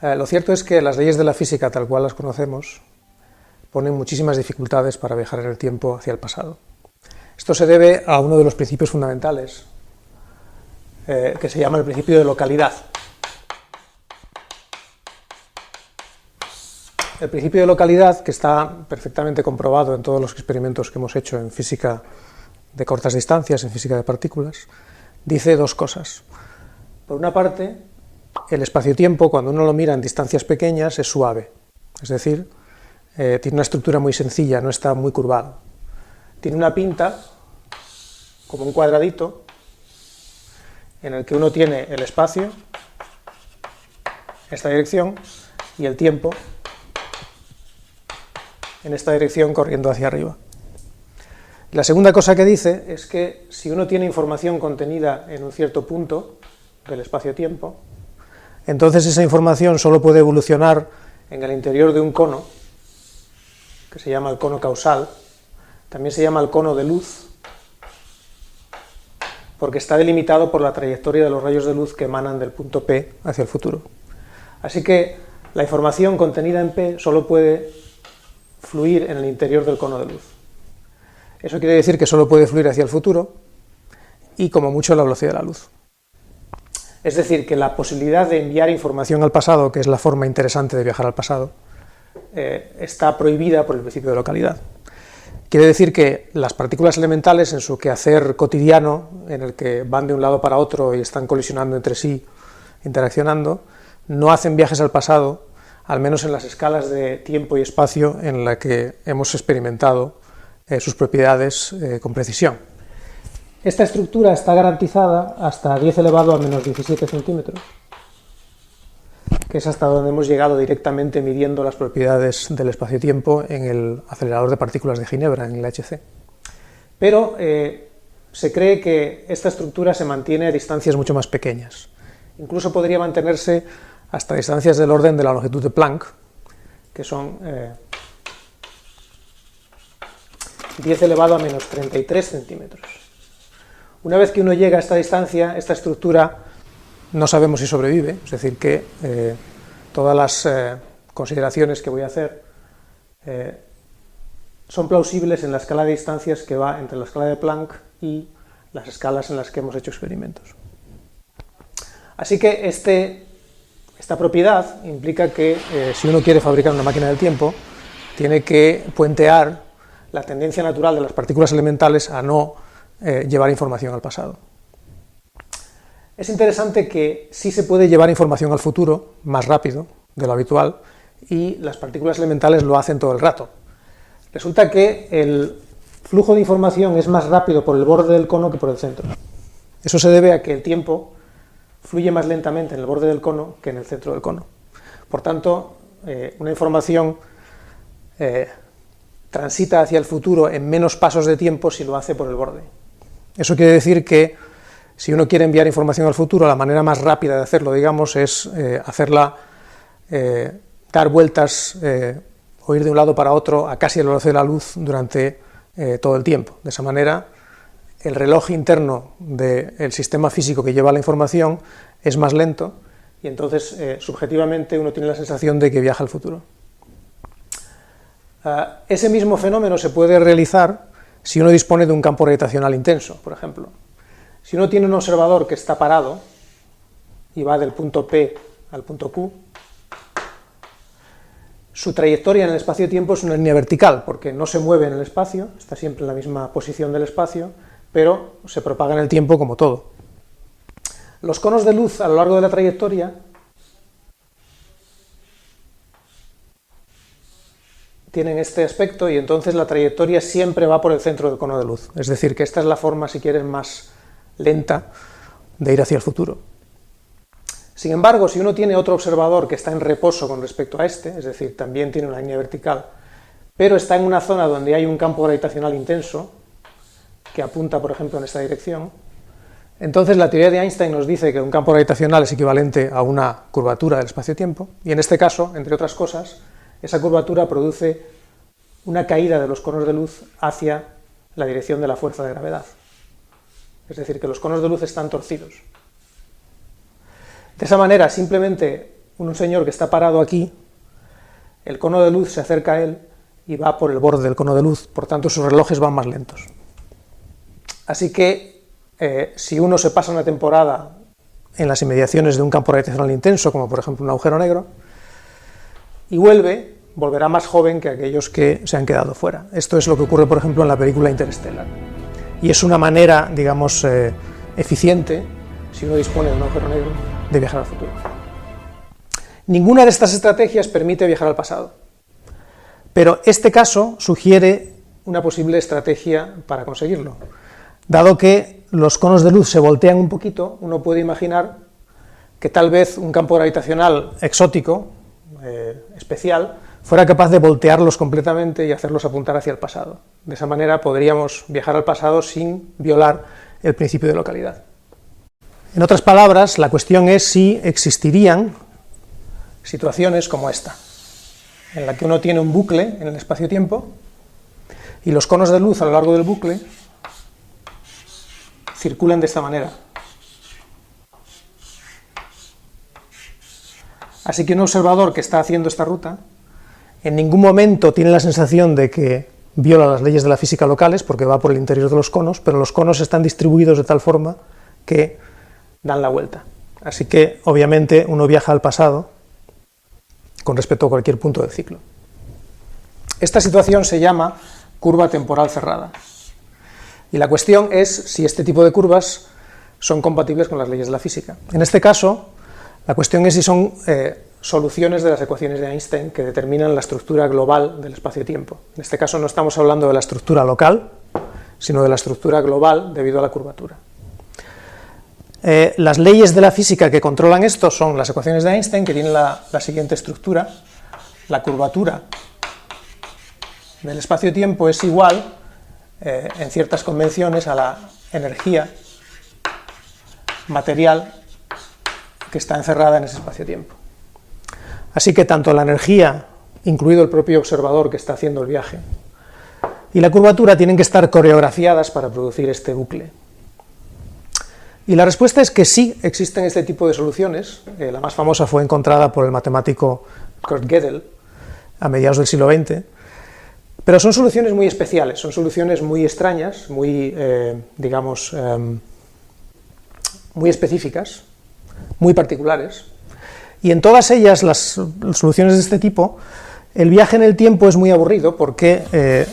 Lo cierto es que las leyes de la física, tal cual las conocemos, ponen muchísimas dificultades para viajar en el tiempo hacia el pasado. Esto se debe a uno de los principios fundamentales, que se llama el principio de localidad. El principio de localidad, que está perfectamente comprobado en todos los experimentos que hemos hecho en física de cortas distancias, en física de partículas, dice dos cosas. Por una parte, el espacio-tiempo, cuando uno lo mira en distancias pequeñas, es suave, es decir, tiene una estructura muy sencilla, no está muy curvado. Tiene una pinta, como un cuadradito, en el que uno tiene el espacio, esta dirección, y el tiempo, en esta dirección, corriendo hacia arriba. La segunda cosa que dice es que si uno tiene información contenida en un cierto punto del espacio-tiempo, entonces esa información solo puede evolucionar en el interior de un cono, que se llama el cono causal, también se llama el cono de luz, porque está delimitado por la trayectoria de los rayos de luz que emanan del punto P hacia el futuro. Así que la información contenida en P solo puede fluir en el interior del cono de luz. Eso quiere decir que solo puede fluir hacia el futuro y como mucho a la velocidad de la luz. Es decir, que la posibilidad de enviar información al pasado, que es la forma interesante de viajar al pasado, está prohibida por el principio de localidad. Quiere decir que las partículas elementales, en su quehacer cotidiano, en el que van de un lado para otro y están colisionando entre sí, interaccionando, no hacen viajes al pasado, al menos en las escalas de tiempo y espacio en la que hemos experimentado sus propiedades con precisión. Esta estructura está garantizada hasta 10 elevado a menos 17 centímetros, que es hasta donde hemos llegado directamente midiendo las propiedades del espacio-tiempo en el acelerador de partículas de Ginebra, en el LHC. Pero se cree que esta estructura se mantiene a distancias mucho más pequeñas. Incluso podría mantenerse hasta distancias del orden de la longitud de Planck, que son 10 elevado a menos 33 centímetros. Una vez que uno llega a esta distancia, esta estructura no sabemos si sobrevive, es decir, que todas las consideraciones que voy a hacer son plausibles en la escala de distancias que va entre la escala de Planck y las escalas en las que hemos hecho experimentos. Así que esta propiedad implica que si uno quiere fabricar una máquina del tiempo, tiene que puentear la tendencia natural de las partículas elementales a no llevar información al pasado. Es interesante que sí se puede llevar información al futuro más rápido de lo habitual y las partículas elementales lo hacen todo el rato. Resulta que el flujo de información es más rápido por el borde del cono que por el centro. Eso se debe a que el tiempo fluye más lentamente en el borde del cono que en el centro del cono. Por tanto, una información transita hacia el futuro en menos pasos de tiempo si lo hace por el borde. Eso quiere decir que si uno quiere enviar información al futuro, la manera más rápida de hacerlo, digamos, es hacerla dar vueltas o ir de un lado para otro a casi la velocidad de la luz durante todo el tiempo. De esa manera, el reloj interno del sistema físico que lleva la información es más lento y entonces subjetivamente uno tiene la sensación de que viaja al futuro. Ese mismo fenómeno se puede realizar si uno dispone de un campo gravitacional intenso, por ejemplo. Si uno tiene un observador que está parado y va del punto P al punto Q, su trayectoria en el espacio-tiempo es una línea vertical, porque no se mueve en el espacio, está siempre en la misma posición del espacio, pero se propaga en el tiempo como todo. Los conos de luz a lo largo de la trayectoria tienen este aspecto y entonces la trayectoria siempre va por el centro del cono de luz. Es decir, que esta es la forma, si quieren, más lenta de ir hacia el futuro. Sin embargo, si uno tiene otro observador que está en reposo con respecto a este, es decir, también tiene una línea vertical, pero está en una zona donde hay un campo gravitacional intenso, que apunta, por ejemplo, en esta dirección, entonces la teoría de Einstein nos dice que un campo gravitacional es equivalente a una curvatura del espacio-tiempo, y en este caso, entre otras cosas, esa curvatura produce una caída de los conos de luz hacia la dirección de la fuerza de gravedad. es decir, que los conos de luz están torcidos. De esa manera, simplemente un señor que está parado aquí, el cono de luz se acerca a él y va por el borde del cono de luz, por tanto sus relojes van más lentos. Así que si uno se pasa una temporada en las inmediaciones de un campo gravitacional intenso, como por ejemplo un agujero negro, y volverá más joven que aquellos que se han quedado fuera. Esto es lo que ocurre, por ejemplo, en la película Interstellar. Y es una manera, digamos, eficiente, si uno dispone de un agujero negro, de viajar al futuro. Ninguna de estas estrategias permite viajar al pasado, pero este caso sugiere una posible estrategia para conseguirlo. Dado que los conos de luz se voltean un poquito, uno puede imaginar que tal vez un campo gravitacional exótico, especial, fuera capaz de voltearlos completamente y hacerlos apuntar hacia el pasado. De esa manera podríamos viajar al pasado sin violar el principio de localidad. En otras palabras, la cuestión es si existirían situaciones como esta, en la que uno tiene un bucle en el espacio-tiempo y los conos de luz a lo largo del bucle circulan de esta manera. Así que un observador que está haciendo esta ruta en ningún momento tiene la sensación de que viola las leyes de la física locales, porque va por el interior de los conos, pero los conos están distribuidos de tal forma que dan la vuelta. Así que, obviamente, uno viaja al pasado con respecto a cualquier punto del ciclo. Esta situación se llama curva temporal cerrada. Y la cuestión es si este tipo de curvas son compatibles con las leyes de la física. En este caso, la cuestión es si son soluciones de las ecuaciones de Einstein que determinan la estructura global del espacio-tiempo. En este caso no estamos hablando de la estructura local, sino de la estructura global debido a la curvatura. Las leyes de la física que controlan esto son las ecuaciones de Einstein, que tienen la siguiente estructura. La curvatura del espacio-tiempo es igual, en ciertas convenciones, a la energía material que está encerrada en ese espacio-tiempo. Así que tanto la energía, incluido el propio observador que está haciendo el viaje, y la curvatura tienen que estar coreografiadas para producir este bucle. Y la respuesta es que sí existen este tipo de soluciones. La más famosa fue encontrada por el matemático Kurt Gödel a mediados del siglo XX, pero son soluciones muy especiales, son soluciones muy extrañas, muy, digamos, muy específicas, muy particulares, y en todas ellas, las soluciones de este tipo, el viaje en el tiempo es muy aburrido porque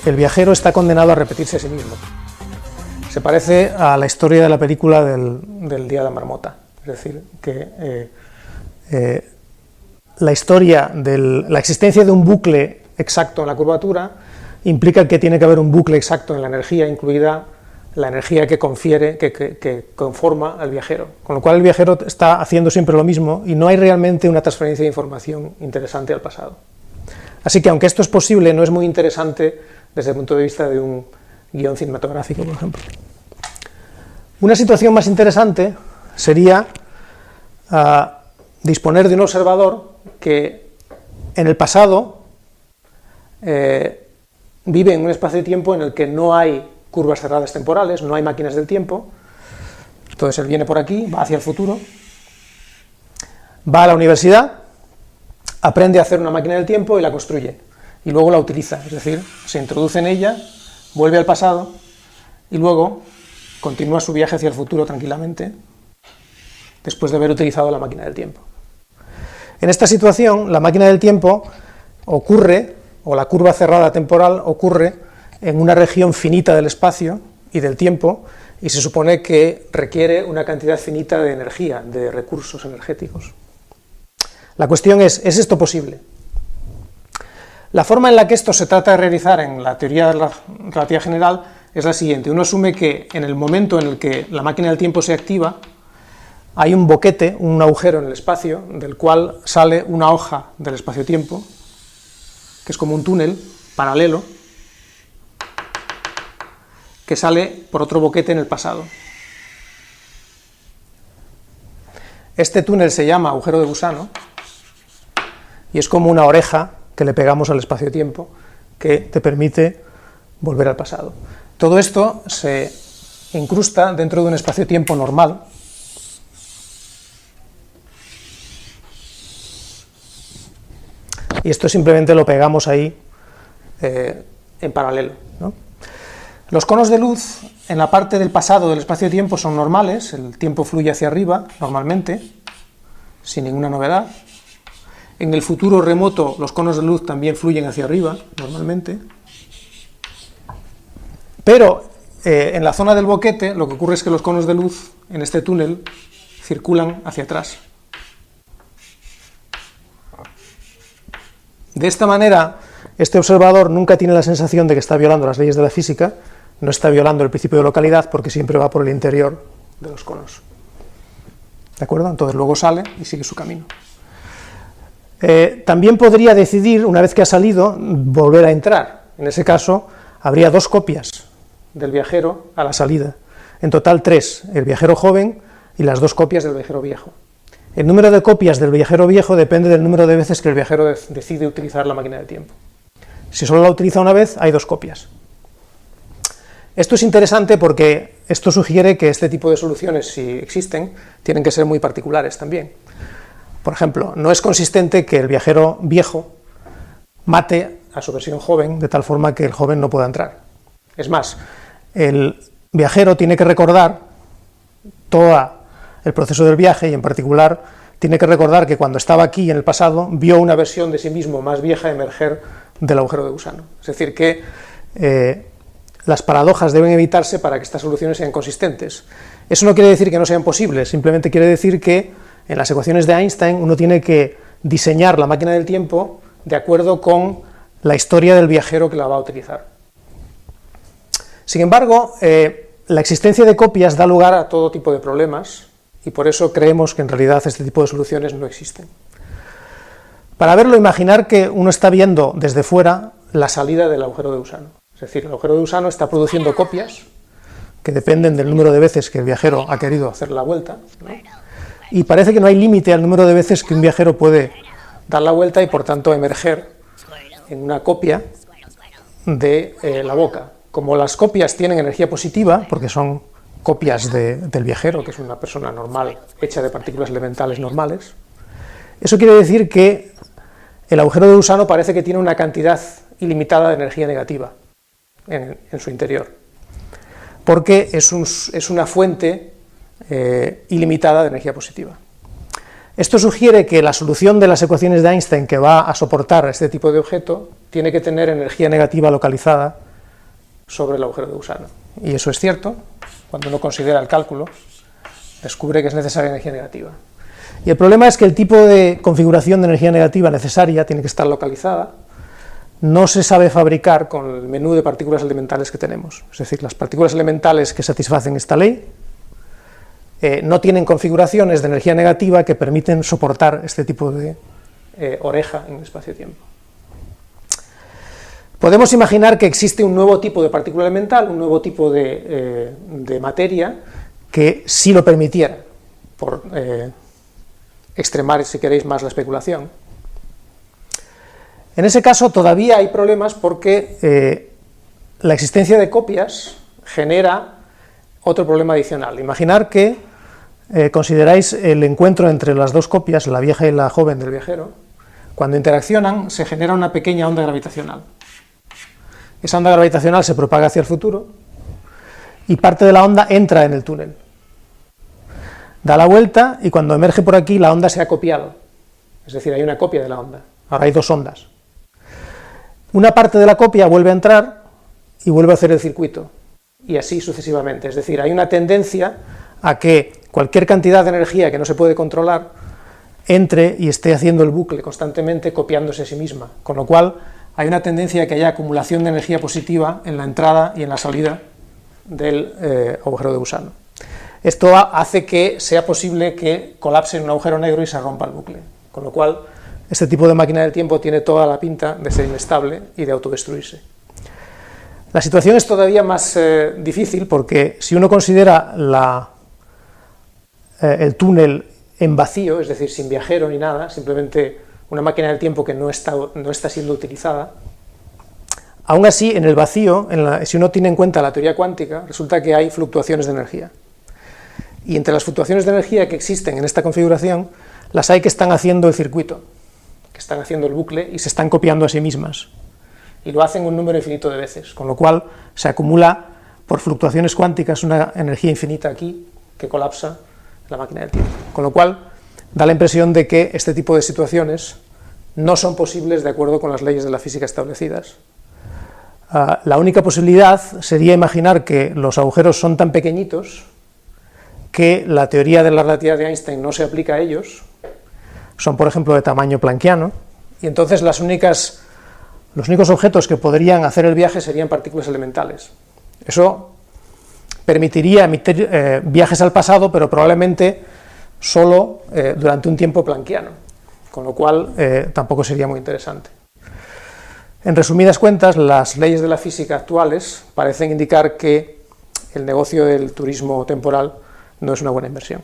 el viajero está condenado a repetirse a sí mismo. Se parece a la historia de la película del Día de la Marmota, es decir, que la historia de la existencia de un bucle exacto en la curvatura implica que tiene que haber un bucle exacto en la energía, incluida la energía que conforma al viajero, con lo cual el viajero está haciendo siempre lo mismo y no hay realmente una transferencia de información interesante al pasado. Así que aunque esto es posible, no es muy interesante desde el punto de vista de un guión cinematográfico, por ejemplo. Una situación más interesante sería disponer de un observador que en el pasado vive en un espacio-tiempo en el que no hay curvas cerradas temporales, no hay máquinas del tiempo. Entonces él viene por aquí, va hacia el futuro, va a la universidad, aprende a hacer una máquina del tiempo y la construye, y luego la utiliza, es decir, se introduce en ella, vuelve al pasado, y luego continúa su viaje hacia el futuro tranquilamente, después de haber utilizado la máquina del tiempo. En esta situación, la máquina del tiempo ocurre, o la curva cerrada temporal ocurre, en una región finita del espacio y del tiempo, y se supone que requiere una cantidad finita de energía, de recursos energéticos. La cuestión es esto posible? La forma en la que esto se trata de realizar en la teoría de la relatividad general es la siguiente. Uno asume que en el momento en el que la máquina del tiempo se activa, hay un boquete, un agujero en el espacio, del cual sale una hoja del espacio-tiempo, que es como un túnel paralelo, que sale por otro boquete en el pasado. Este túnel se llama agujero de gusano y es como una oreja que le pegamos al espacio-tiempo que te permite volver al pasado. Todo esto se incrusta dentro de un espacio-tiempo normal, y esto simplemente lo pegamos ahí en paralelo, ¿no? Los conos de luz en la parte del pasado del espacio-tiempo son normales, el tiempo fluye hacia arriba normalmente, sin ninguna novedad. En el futuro remoto los conos de luz también fluyen hacia arriba normalmente. Pero en la zona del boquete lo que ocurre es que los conos de luz en este túnel circulan hacia atrás. De esta manera, este observador nunca tiene la sensación de que está violando las leyes de la física, no está violando el principio de localidad porque siempre va por el interior de los conos. ¿De acuerdo? Entonces luego sale y sigue su camino. También podría decidir, una vez que ha salido, volver a entrar. En ese caso, habría dos copias del viajero a la salida. En total 3, el viajero joven y las 2 copias del viajero viejo. El número de copias del viajero viejo depende del número de veces que el viajero decide utilizar la máquina del tiempo. Si solo la utiliza una vez, hay 2 copias. Esto es interesante porque esto sugiere que este tipo de soluciones, si existen, tienen que ser muy particulares también. Por ejemplo, no es consistente que el viajero viejo mate a su versión joven de tal forma que el joven no pueda entrar. Es más, el viajero tiene que recordar todo el proceso del viaje y en particular tiene que recordar que cuando estaba aquí en el pasado vio una versión de sí mismo más vieja emerger del agujero de gusano. Es decir, que las paradojas deben evitarse para que estas soluciones sean consistentes. Eso no quiere decir que no sean posibles, simplemente quiere decir que en las ecuaciones de Einstein uno tiene que diseñar la máquina del tiempo de acuerdo con la historia del viajero que la va a utilizar. Sin embargo, la existencia de copias da lugar a todo tipo de problemas y por eso creemos que en realidad este tipo de soluciones no existen. Para verlo, imaginar que uno está viendo desde fuera la salida del agujero de gusano. Es decir, el agujero de gusano está produciendo copias que dependen del número de veces que el viajero ha querido hacer la vuelta, ¿no? Y parece que no hay límite al número de veces que un viajero puede dar la vuelta y por tanto emerger en una copia de la boca. Como las copias tienen energía positiva, porque son copias del viajero, que es una persona normal, hecha de partículas elementales normales, eso quiere decir que el agujero de gusano parece que tiene una cantidad ilimitada de energía negativa en su interior, porque es una fuente ilimitada de energía positiva. Esto sugiere que la solución de las ecuaciones de Einstein que va a soportar este tipo de objeto tiene que tener energía negativa localizada sobre el agujero de gusano. Y eso es cierto, cuando uno considera el cálculo, descubre que es necesaria energía negativa. Y el problema es que el tipo de configuración de energía negativa necesaria tiene que estar localizada, no se sabe fabricar con el menú de partículas elementales que tenemos. Es decir, las partículas elementales que satisfacen esta ley no tienen configuraciones de energía negativa que permiten soportar este tipo de oreja en el espacio-tiempo. Podemos imaginar que existe un nuevo tipo de partícula elemental, un nuevo tipo de materia que sí lo permitiera, por extremar, si queréis, más la especulación. En ese caso todavía hay problemas porque la existencia de copias genera otro problema adicional. Imaginar que consideráis el encuentro entre las 2 copias, la vieja y la joven del viajero. Cuando interaccionan se genera una pequeña onda gravitacional. Esa onda gravitacional se propaga hacia el futuro y parte de la onda entra en el túnel. Da la vuelta y cuando emerge por aquí la onda se ha copiado. Es decir, hay una copia de la onda. Ahora hay 2 ondas. Una parte de la copia vuelve a entrar y vuelve a hacer el circuito. Y así sucesivamente. Es decir, hay una tendencia a que cualquier cantidad de energía que no se puede controlar entre y esté haciendo el bucle constantemente copiándose a sí misma. Con lo cual hay una tendencia a que haya acumulación de energía positiva en la entrada y en la salida del agujero de gusano. Esto hace que sea posible que colapse en un agujero negro y se rompa el bucle. Con lo cual, este tipo de máquina del tiempo tiene toda la pinta de ser inestable y de autodestruirse. La situación es todavía más difícil porque si uno considera el túnel en vacío, es decir, sin viajero ni nada, simplemente una máquina del tiempo que no está siendo utilizada, Aún así, en el vacío, si uno tiene en cuenta la teoría cuántica, resulta que hay fluctuaciones de energía. Y entre las fluctuaciones de energía que existen en esta configuración, las hay que están haciendo el circuito, que están haciendo el bucle y se están copiando a sí mismas. Y lo hacen un número infinito de veces, con lo cual se acumula por fluctuaciones cuánticas una energía infinita aquí que colapsa la máquina del tiempo. Con lo cual da la impresión de que este tipo de situaciones no son posibles de acuerdo con las leyes de la física establecidas. La única posibilidad sería imaginar que los agujeros son tan pequeñitos que la teoría de la relatividad de Einstein no se aplica a ellos, son por ejemplo de tamaño planckiano, y entonces los únicos objetos que podrían hacer el viaje serían partículas elementales. Eso permitiría emitir viajes al pasado, pero probablemente solo durante un tiempo planckiano, con lo cual tampoco sería muy interesante. En resumidas cuentas, las leyes de la física actuales parecen indicar que el negocio del turismo temporal no es una buena inversión.